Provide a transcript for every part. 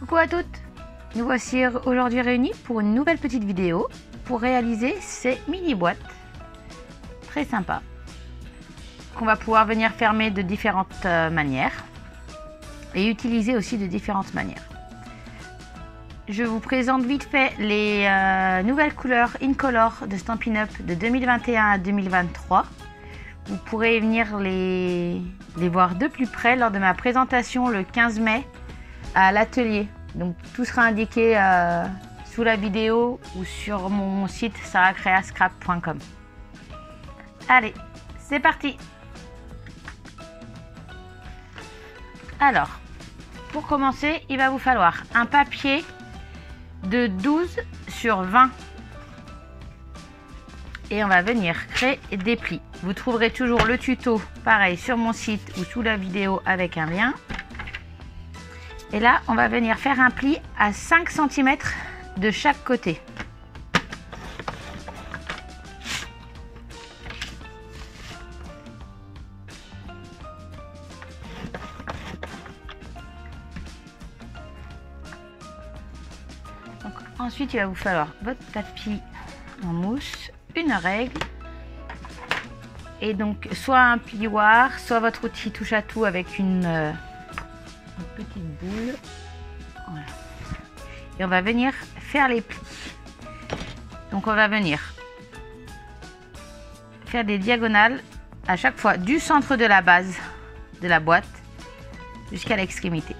Coucou à toutes, nous voici aujourd'hui réunis pour une nouvelle petite vidéo pour réaliser ces mini boîtes très sympas qu'on va pouvoir venir fermer de différentes manières et utiliser aussi de différentes manières. Je vous présente vite fait les nouvelles couleurs Incolor de Stampin' Up de 2021 à 2023. Vous pourrez venir les voir de plus près lors de ma présentation le 15 mai à l'atelier. Donc tout sera indiqué sous la vidéo ou sur mon site sarahcreascrap.com. Allez, c'est parti! Alors, pour commencer, il va vous falloir un papier de 12 sur 20 et on va venir créer des plis. Vous trouverez toujours le tuto pareil sur mon site ou sous la vidéo avec un lien. Et là, on va venir faire un pli à 5 cm de chaque côté. Donc, ensuite, il va vous falloir votre tapis en mousse, une règle et donc soit un plioir, soit votre outil touche à tout avec une petite boule. Voilà. Et on va venir faire les plis. Donc on va venir faire des diagonales à chaque fois du centre de la base de la boîte jusqu'à l'extrémité.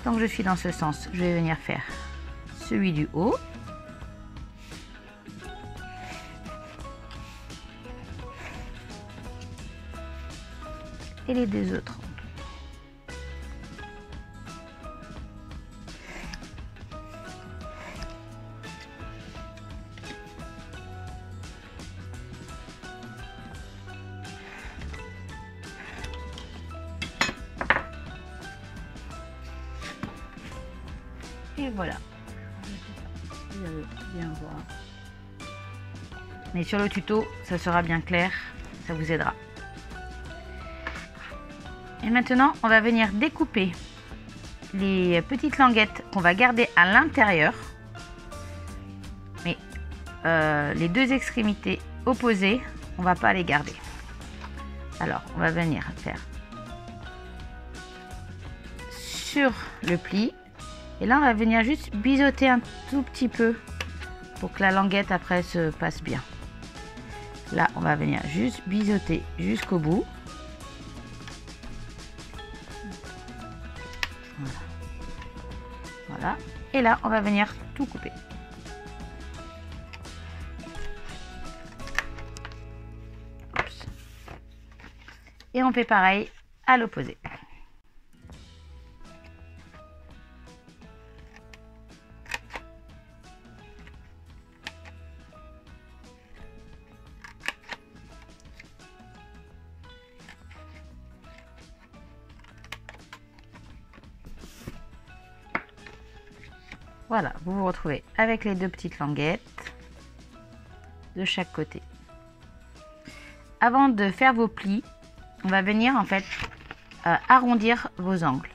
Donc je suis dans ce sens, je vais venir faire celui du haut. Et les deux autres. Et voilà. Vous allez bien voir. Mais sur le tuto, ça sera bien clair, ça vous aidera. Et maintenant, on va venir découper les petites languettes qu'on va garder à l'intérieur. Mais les deux extrémités opposées, on va pas les garder. Alors, on va venir faire sur le pli. Et là, on va venir juste biseauter un tout petit peu pour que la languette après se passe bien. Là, on va venir juste biseauter jusqu'au bout. Voilà. Voilà. Et là, on va venir tout couper. Oups. Et on fait pareil à l'opposé. Voilà, vous vous retrouvez avec les deux petites languettes de chaque côté. Avant de faire vos plis, on va venir en fait arrondir vos angles.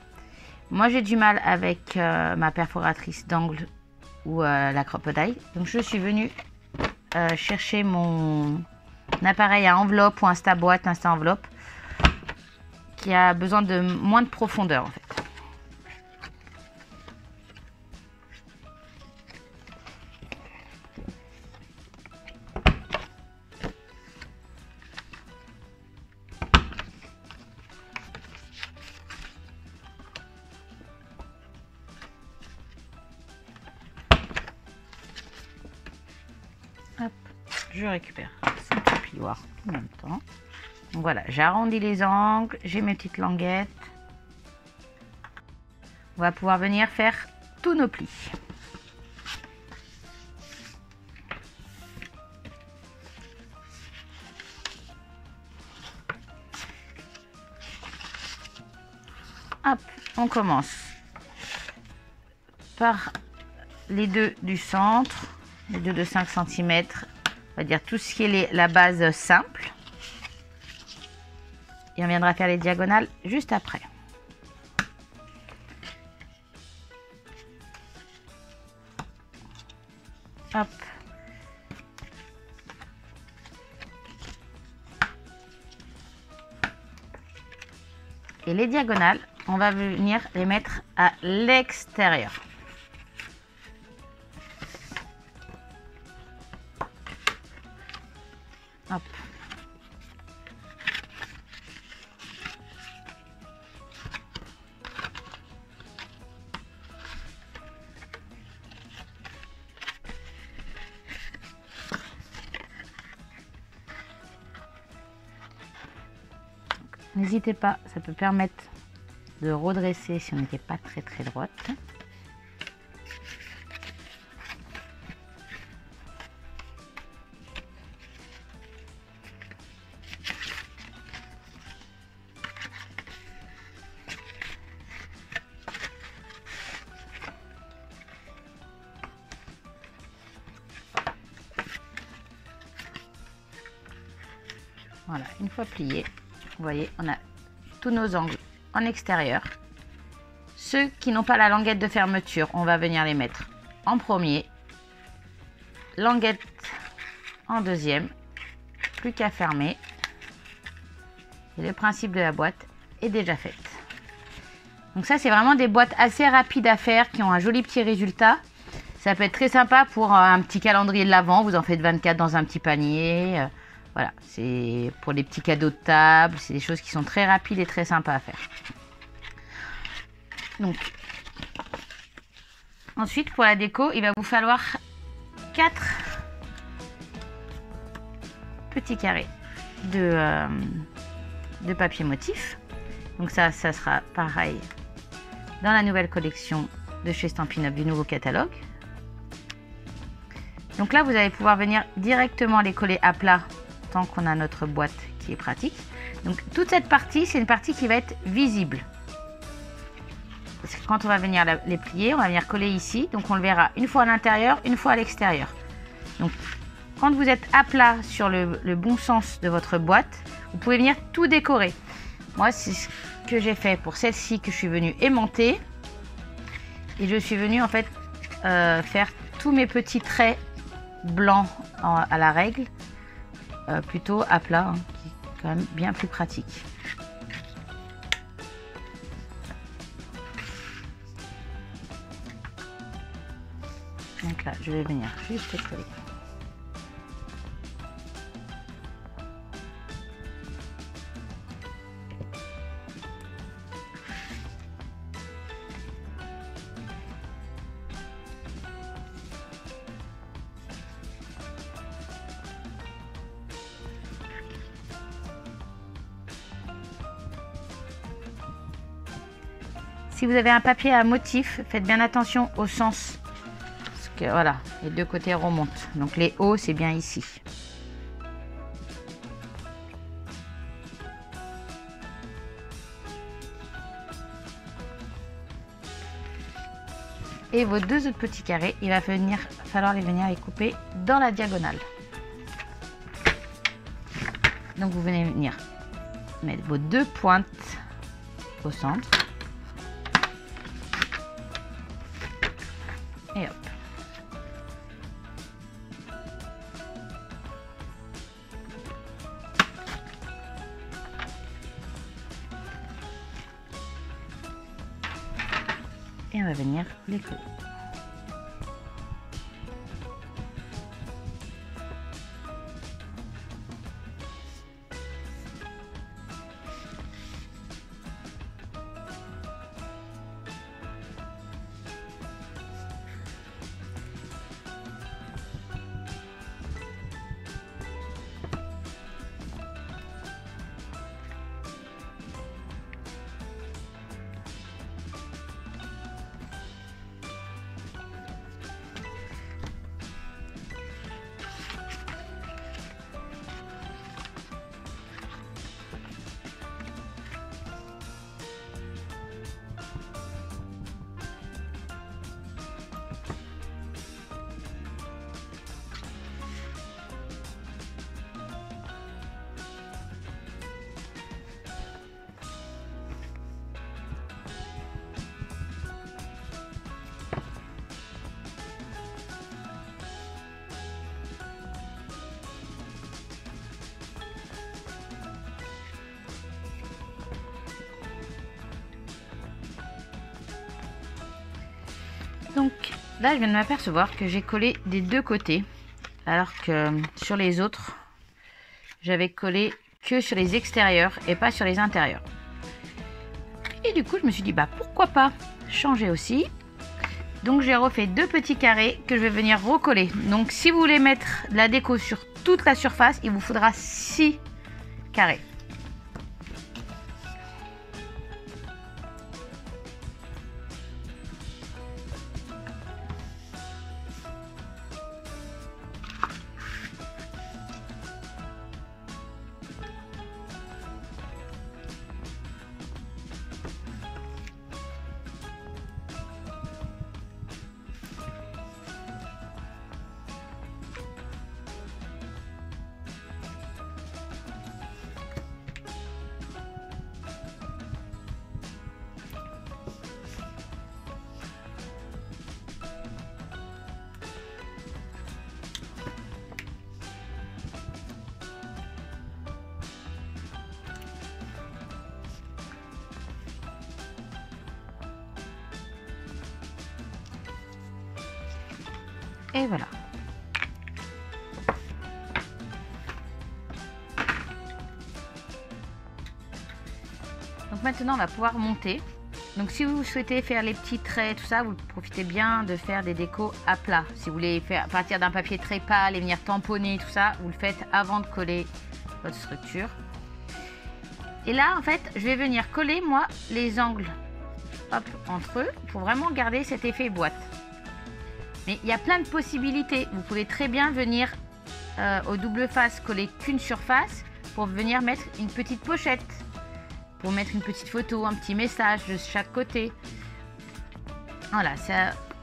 Moi j'ai du mal avec ma perforatrice d'angle ou la crocodile. Donc je suis venue chercher mon appareil à enveloppe ou Instaboîte, Insta-enveloppe qui a besoin de moins de profondeur en fait. Hop, je récupère ce petit plioir en même temps. Donc voilà, j'arrondis les angles, j'ai mes petites languettes. On va pouvoir venir faire tous nos plis. Hop, on commence par les deux du centre les deux de 5 cm. On va dire tout ce qui est la base simple. Et on viendra faire les diagonales juste après. Hop. Et les diagonales, on va venir les mettre à l'extérieur. Hop. N'hésitez pas, ça peut permettre de redresser si on n'était pas très droite. Voilà, une fois plié, vous voyez, on a tous nos angles en extérieur. Ceux qui n'ont pas la languette de fermeture, on va venir les mettre en premier, languette en deuxième, plus qu'à fermer. Et le principe de la boîte est déjà fait. Donc ça, c'est vraiment des boîtes assez rapides à faire qui ont un joli petit résultat. Ça peut être très sympa pour un petit calendrier de l'Avent. Vous en faites 24 dans un petit panier. Voilà, c'est pour les petits cadeaux de table. C'est des choses qui sont très rapides et très sympas à faire. Donc, ensuite, pour la déco, il va vous falloir 4 petits carrés de papier motif. Donc ça sera pareil dans la nouvelle collection de chez Stampin' Up du nouveau catalogue. Donc là, vous allez pouvoir venir directement les coller à plat tant qu'on a notre boîte qui est pratique. Donc toute cette partie, c'est une partie qui va être visible. Parce que quand on va venir les plier, on va venir coller ici. Donc on le verra une fois à l'intérieur, une fois à l'extérieur. Donc quand vous êtes à plat sur le bon sens de votre boîte, vous pouvez venir tout décorer. Moi, c'est ce que j'ai fait pour celle-ci que je suis venue aimanter. Et je suis venue en fait faire tous mes petits traits blancs à la règle, plutôt à plat, hein, qui est quand même bien plus pratique. Donc là, je vais venir juste coller. Si vous avez un papier à motif, faites bien attention au sens. Parce que voilà, les deux côtés remontent. Donc les hauts, c'est bien ici. Et vos deux autres petits carrés, il va falloir venir les couper dans la diagonale. Donc vous venez venir mettre vos deux pointes au centre. Et hop. Et on va venir les coller. Donc là, je viens de m'apercevoir que j'ai collé des deux côtés, alors que sur les autres, j'avais collé que sur les extérieurs et pas sur les intérieurs. Et du coup, je me suis dit, bah pourquoi pas changer aussi. Donc j'ai refait deux petits carrés que je vais venir recoller. Donc si vous voulez mettre de la déco sur toute la surface, il vous faudra 6 carrés. Et voilà. Donc maintenant on va pouvoir monter. Donc si vous souhaitez faire les petits traits, tout ça, vous profitez bien de faire des décos à plat. Si vous voulez faire partir d'un papier très pâle et venir tamponner tout ça, vous le faites avant de coller votre structure. Et là en fait je vais venir coller moi les angles, hop, entre eux pour vraiment garder cet effet boîte. Mais il y a plein de possibilités. Vous pouvez très bien venir au double face coller qu'une surface pour venir mettre une petite pochette, pour mettre une petite photo, un petit message de chaque côté. Voilà, c'est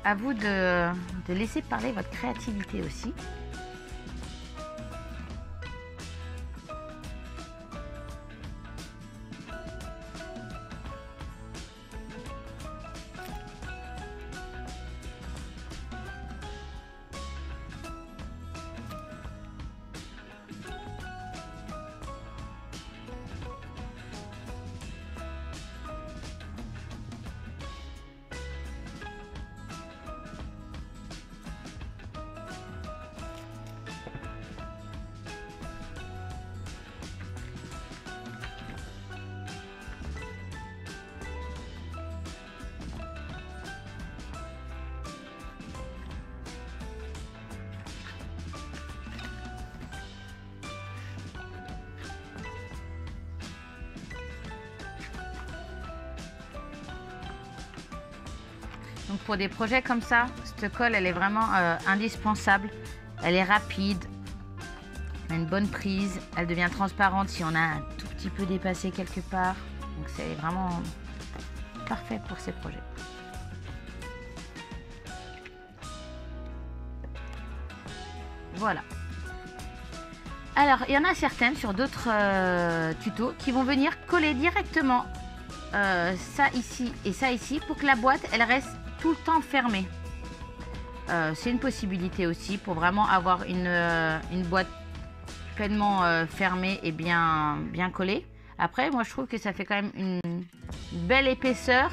à vous de laisser parler votre créativité aussi. Donc pour des projets comme ça, cette colle elle est vraiment indispensable. Elle est rapide, elle a une bonne prise, elle devient transparente si on a un tout petit peu dépassé quelque part. Donc c'est vraiment parfait pour ces projets. Voilà. Alors il y en a certaines sur d'autres tutos qui vont venir coller directement ça ici et ça ici pour que la boîte elle reste tout le temps fermée. C'est une possibilité aussi pour vraiment avoir une boîte pleinement fermée et bien collée. Après moi je trouve que ça fait quand même une belle épaisseur,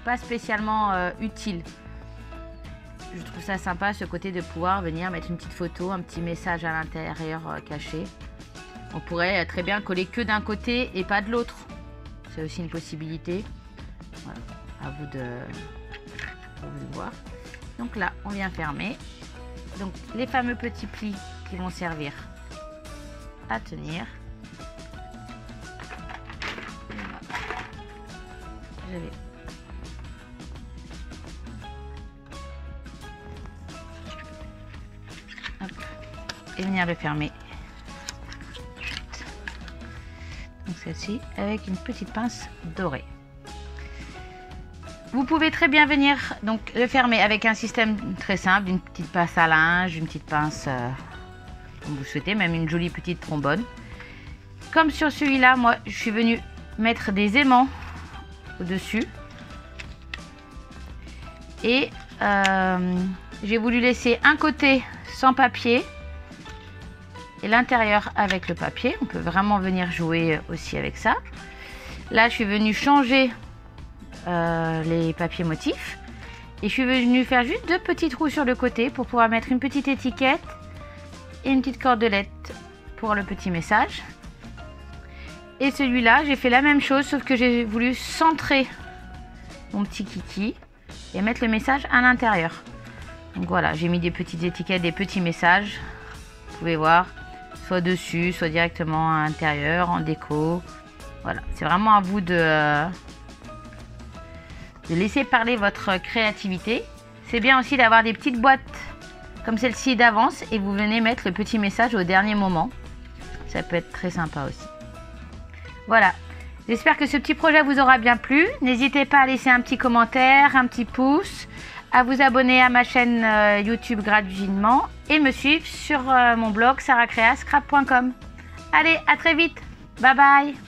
pas spécialement utile. Je trouve ça sympa ce côté de pouvoir venir mettre une petite photo, un petit message à l'intérieur caché. On pourrait très bien coller que d'un côté et pas de l'autre. C'est aussi une possibilité. Voilà, à vous de voir. Donc là, on vient fermer. Donc les fameux petits plis qui vont servir à tenir. Je vais et venir le fermer. Donc celle-ci avec une petite pince dorée. Vous pouvez très bien venir donc le fermer avec un système très simple, une petite pince à linge, une petite pince comme vous souhaitez, même une jolie petite trombone. Comme sur celui-là, moi je suis venue mettre des aimants au-dessus et j'ai voulu laisser un côté sans papier et l'intérieur avec le papier. On peut vraiment venir jouer aussi avec ça. Là je suis venue changer les papiers motifs Et je suis venue faire juste 2 petits trous sur le côté pour pouvoir mettre une petite étiquette et une petite cordelette pour le petit message. Et celui-là, j'ai fait la même chose, sauf que j'ai voulu centrer mon petit kiki et mettre le message à l'intérieur. Donc voilà, j'ai mis des petites étiquettes, des petits messages. Vous pouvez voir, soit dessus, soit directement à l'intérieur, en déco. Voilà, c'est vraiment à vous de laisser parler votre créativité. C'est bien aussi d'avoir des petites boîtes comme celle-ci d'avance et vous venez mettre le petit message au dernier moment. Ça peut être très sympa aussi. Voilà, j'espère que ce petit projet vous aura bien plu. N'hésitez pas à laisser un petit commentaire, un petit pouce, à vous abonner à ma chaîne YouTube gratuitement et me suivre sur mon blog sarahcreascrap.com. Allez, à très vite. Bye bye.